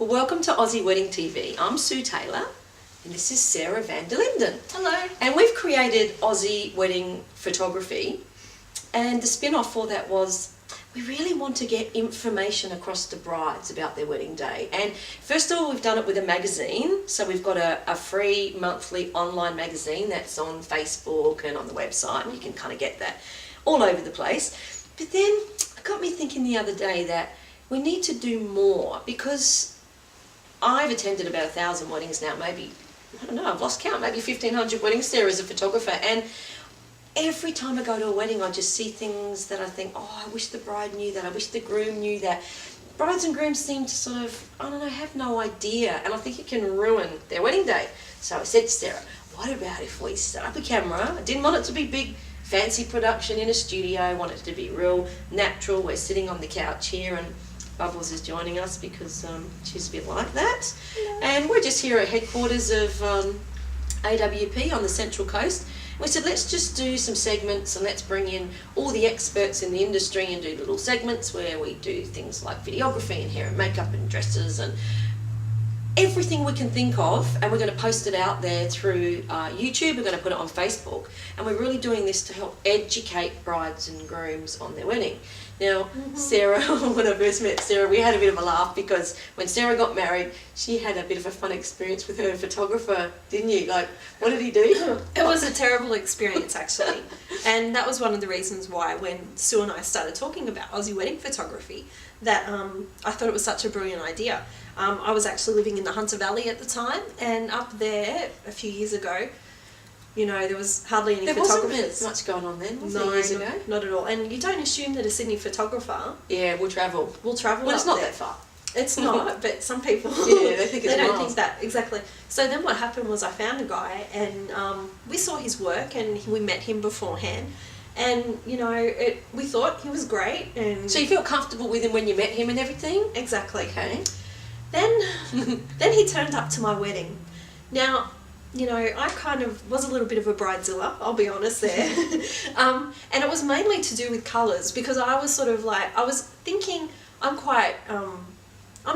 Well, welcome to Aussie Wedding TV. I'm Sue Taylor and this is Sarah van der Linden. Hello. And we've created Aussie Wedding Photography, and the spin-off for that was we really want to get information across to brides about their wedding day. And first of all, we've done it with a magazine. So we've got a free monthly online magazine that's on Facebook and on the website, and you can kind of get that all over the place. But then it got me thinking the other day that we need to do more, because I've attended about 1,000 weddings now, maybe, I don't know, I've lost count, maybe 1,500 weddings there as a photographer, and every time I go to a wedding I just see things that I think, oh, I wish the bride knew that, I wish the groom knew that. Brides and grooms seem to sort of, I don't know, have no idea, and I think it can ruin their wedding day. So I said to Sarah, what about if we set up a camera? I didn't want it to be big, fancy production in a studio, I want it to be real natural. We're sitting on the couch here and Bubbles is joining us because she's a bit like that. Hello. And we're just here at headquarters of AWP on the Central Coast. We said, let's just do some segments and let's bring in all the experts in the industry and do little segments where we do things like videography and hair and makeup and dresses and everything we can think of, and we're going to post it out there through YouTube. We're going to put it on Facebook, and we're really doing this to help educate brides and grooms on their wedding. Now, Sarah, when I first met Sarah, we had a bit of a laugh because when Sarah got married, she had a bit of a fun experience with her photographer, didn't you? Like, what did he do? It was a terrible experience, actually. And that was one of the reasons why when Sue and I started talking about Aussie Wedding Photography, that I thought it was such a brilliant idea. I was actually living in the Hunter Valley at the time, and up there a few years ago, you know, there was hardly any photographers. There wasn't much going on then, was there, years ago? Not at all. And you don't assume that a Sydney photographer will travel. Well, it's not there. that far. It's not, but some people they think it's they don't miles. think that, exactly. So then what happened was I found a guy, and we saw his work, and we met him beforehand, and you know, we thought he was great. And so you felt comfortable with him when you met him and everything? Exactly. Okay. Then he turned up to my wedding. Now, you know, I kind of was a little bit of a bridezilla, I'll be honest there. And it was mainly to do with colours, because I was sort of like, I was thinking, I'm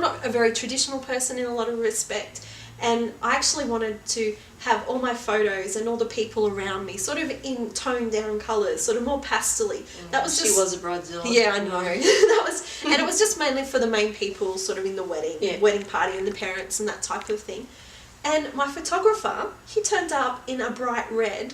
not a very traditional person in a lot of respect, and I actually wanted to have all my photos and all the people around me sort of in toned down colours, sort of more pastel-y. That was just, she was a bridezilla. Yeah, I know. That was, and it was just mainly for the main people sort of in the wedding party and the parents and that type of thing. And my photographer, he turned up in a bright red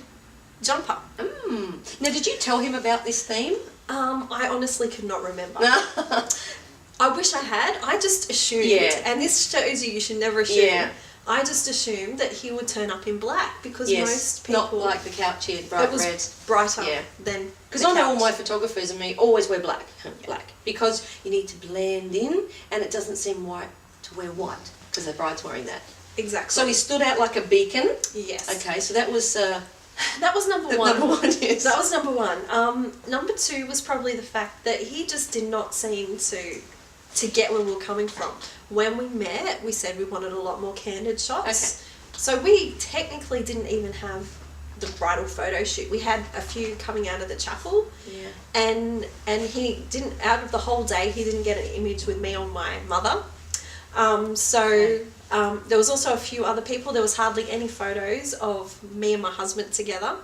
jumper. Now, did you tell him about this theme? I honestly could not remember. I wish I had. I just assumed, and this shows you should never assume. Yeah. I just assumed that he would turn up in black, because most people... not like the couch here, bright red. It was brighter than because I know all my photographers and me always wear black, because you need to blend in, and it doesn't seem right to wear white because the bride's wearing that. Exactly. So he stood out like a beacon. Yes. Okay, so that was number one. Number one, yes. That was number one. Number two was probably the fact that he just did not seem to get where we were coming from. When we met, we said we wanted a lot more candid shots. Okay. So we technically didn't even have the bridal photo shoot. We had a few coming out of the chapel. Yeah. And he didn't, out of the whole day, he didn't get an image with me or my mother. There was also a few other people. There was hardly any photos of me and my husband together.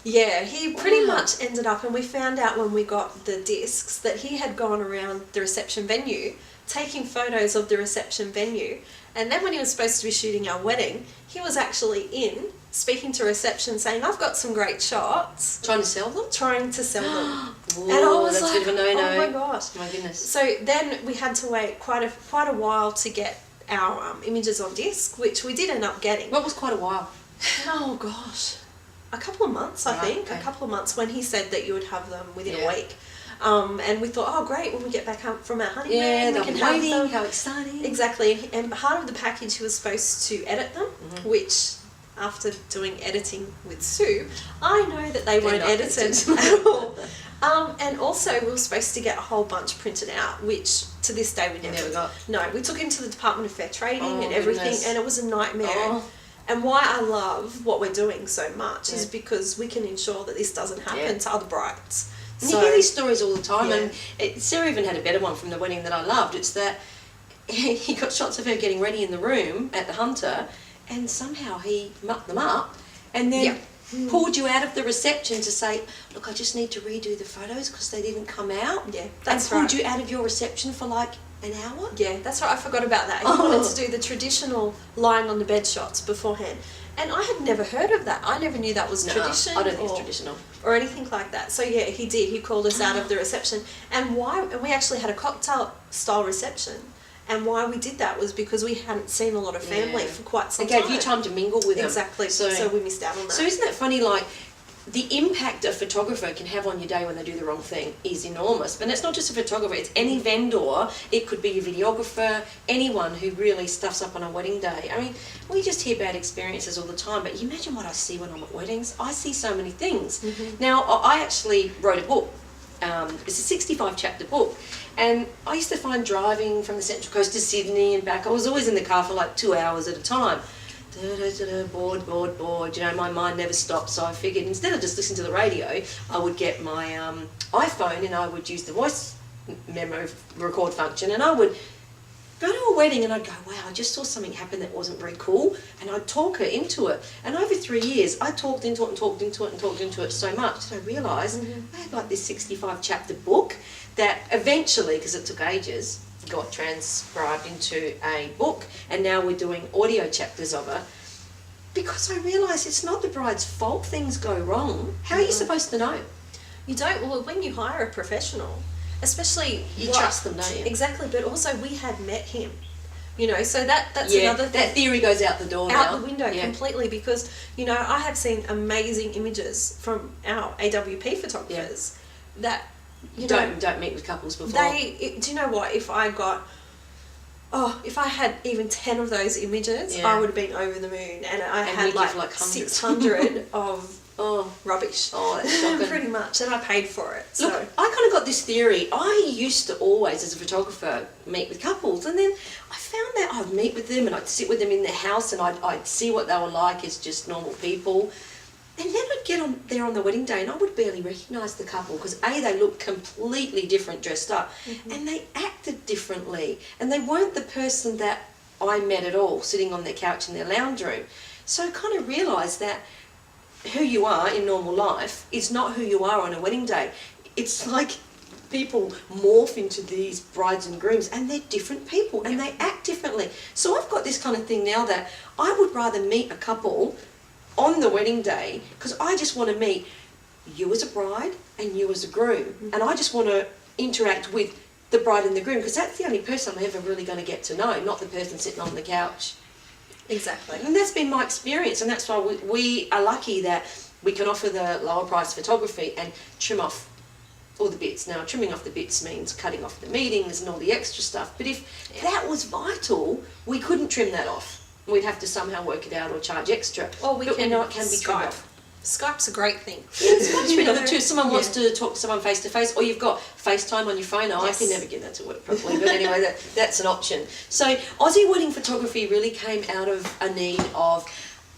He pretty much ended up, and we found out when we got the discs that he had gone around the reception venue taking photos of the reception venue, and then when he was supposed to be shooting our wedding, he was actually in speaking to reception saying, I've got some great shots. Trying to sell them? Trying to sell them. Ooh, and I was that's like, a bit of a no-no. oh my gosh. My goodness. So then we had to wait quite a while to get our images on disc, which we did end up getting. What was quite a while? Oh gosh. A couple of months, I think. Okay. A couple of months, when he said that you would have them within a week. And we thought, oh great, when we get back from our honeymoon, we can have them. How exciting. Exactly. And part of the package, he was supposed to edit them, which, after doing editing with Sue, I know that they weren't edited at all. And also we were supposed to get a whole bunch printed out, which to this day we never got. No, we took him to the Department of Fair Trading and everything, goodness. and it was a nightmare. And why I love what we're doing so much is because we can ensure that this doesn't happen to other brides. And you hear these stories all the time, and Sarah even had a better one from the wedding that I loved. It's that he got shots of her getting ready in the room at the Hunter, and somehow he mucked them up, and then pulled you out of the reception to say, look, I just need to redo the photos because they didn't come out. Yeah, that's and pulled you out of your reception for like an hour. Yeah, that's right. I forgot about that. He wanted to do the traditional lying on the bed shots beforehand. And I had never heard of that. I never knew that was tradition. I don't think it's traditional. Or anything like that. So yeah, he did. He called us out of the reception. And we actually had a cocktail style reception. And why we did that was because we hadn't seen a lot of family for quite some time. It gave you time to mingle with them. Exactly. So we missed out on that. So isn't that funny, like, the impact a photographer can have on your day when they do the wrong thing is enormous. But it's not just a photographer, it's any vendor. It could be a videographer, anyone who really stuffs up on a wedding day. I mean, we just hear bad experiences all the time, but you imagine what I see when I'm at weddings. I see so many things. Now, I actually wrote a book. It's a 65 chapter book, and I used to find driving from the Central Coast to Sydney and back, I was always in the car for like 2 hours at a time. Bored, you know, my mind never stopped, so I figured instead of just listening to the radio, I would get my iPhone and I would use the voice memo record function, and I would go to a wedding and I'd go, wow, I just saw something happen that wasn't very cool, and I'd talk her into it. And over 3 years, I talked into it and talked into it and talked into it so much that I realised I had like this 65 chapter book that eventually, because it took ages, got transcribed into a book, and now we're doing audio chapters of it, because I realised it's not the bride's fault things go wrong. How are you supposed to know? You don't. Well, when you hire a professional, especially you trust them, don't you? Exactly, but also we had met him, you know, so that's another thing. That theory goes out the door out the window completely, because, you know, I have seen amazing images from our AWP photographers that don't meet with couples before. Do you know what? If I had even 10 of those images, I would have been over the moon, and I had like 600 of rubbish. Oh, that's shocking. Pretty much, and I paid for it. So. Look, I kind of got this theory. I used to always, as a photographer, meet with couples, and then I found that I'd meet with them and I'd sit with them in their house and I'd see what they were like as just normal people. And then I'd get on there on the wedding day and I would barely recognise the couple because A, they looked completely different dressed up, and they acted differently, and they weren't the person that I met at all sitting on their couch in their lounge room. So I kind of realised that who you are in normal life is not who you are on a wedding day. It's like people morph into these brides and grooms, and they're different people and they act differently. So I've got this kind of thing now that I would rather meet a couple on the wedding day, because I just want to meet you as a bride and you as a groom, and I just want to interact with the bride and the groom, because that's the only person I'm ever really going to get to know, not the person sitting on the couch. Exactly. And that's been my experience, and that's why we are lucky that we can offer the lower price photography and trim off all the bits. Now, trimming off the bits means cutting off the meetings and all the extra stuff, but if that was vital, we couldn't trim that off. We'd have to somehow work it out or charge extra. Or we know it can be trimmed off. Skype's a great thing. Yeah, Skype's rid of it too. Someone wants to talk to someone face to face, or you've got FaceTime on your phone. I can never get that to work properly, but anyway, that's an option. So Aussie Wedding Photography really came out of a need of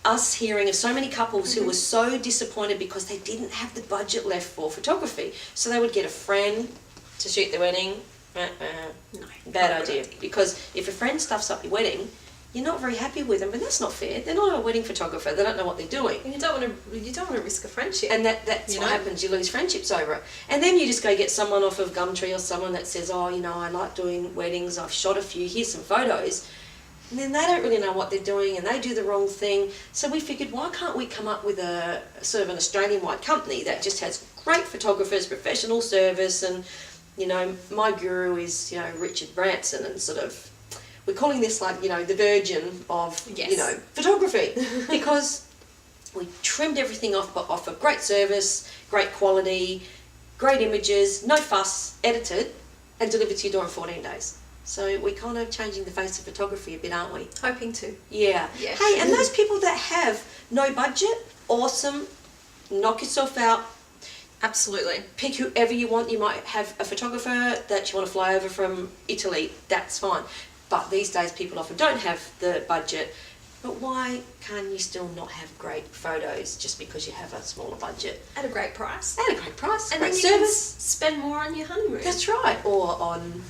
us hearing of so many couples who were so disappointed because they didn't have the budget left for photography. So they would get a friend to shoot their wedding. No, bad idea. Because if a friend stuffs up your wedding, you're not very happy with them, but that's not fair. They're not a wedding photographer. They don't know what they're doing. And you don't want to risk a friendship. And that's what happens. You lose friendships over it. And then you just go get someone off of Gumtree or someone that says, oh, you know, I like doing weddings. I've shot a few. Here's some photos. And then they don't really know what they're doing, and they do the wrong thing. So we figured, why can't we come up with a sort of an Australian-wide company that just has great photographers, professional service, and, you know, my guru is, you know, Richard Branson, and sort of, we're calling this like, you know, the virgin of, you know, photography, because we trimmed everything off, but offer great service, great quality, great images, no fuss, edited, and delivered to your door in 14 days. So we're kind of changing the face of photography a bit, aren't we? Hoping to. Yeah. Hey, and those people that have no budget, awesome, knock yourself out. Absolutely. Pick whoever you want. You might have a photographer that you want to fly over from Italy, that's fine. But these days people often don't have the budget. But why can you still not have great photos just because you have a smaller budget? At a great price. At a great price, and great then you service. can spend more on your honeymoon. That's right. Or on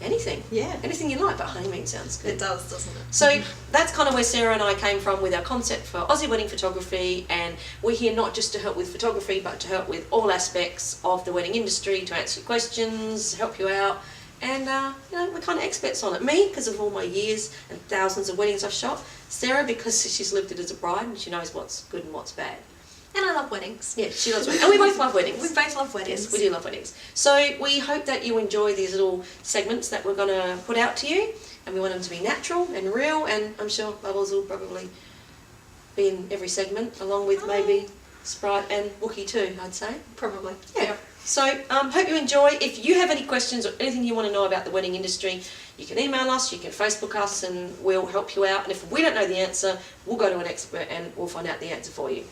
anything. Yeah. Anything you like, but honeymoon sounds good. It does, doesn't it? So that's kind of where Sarah and I came from with our concept for Aussie Wedding Photography, and we're here not just to help with photography, but to help with all aspects of the wedding industry, to answer your questions, help you out, and you know, we're kind of experts on it. Me, because of all my years and thousands of weddings I've shot. Sarah, because she's lived it as a bride and she knows what's good and what's bad. And I love weddings. Yeah, she loves weddings. And we both love weddings. We both love weddings. Yes, we do love weddings. So we hope that you enjoy these little segments that we're going to put out to you. And we want them to be natural and real. And I'm sure Bubbles will probably be in every segment, along with maybe Sprite and Wookie too, I'd say. Probably. Yeah. So hope you enjoy. If you have any questions or anything you want to know about the wedding industry, you can email us, you can Facebook us, and we'll help you out. And if we don't know the answer, we'll go to an expert and we'll find out the answer for you.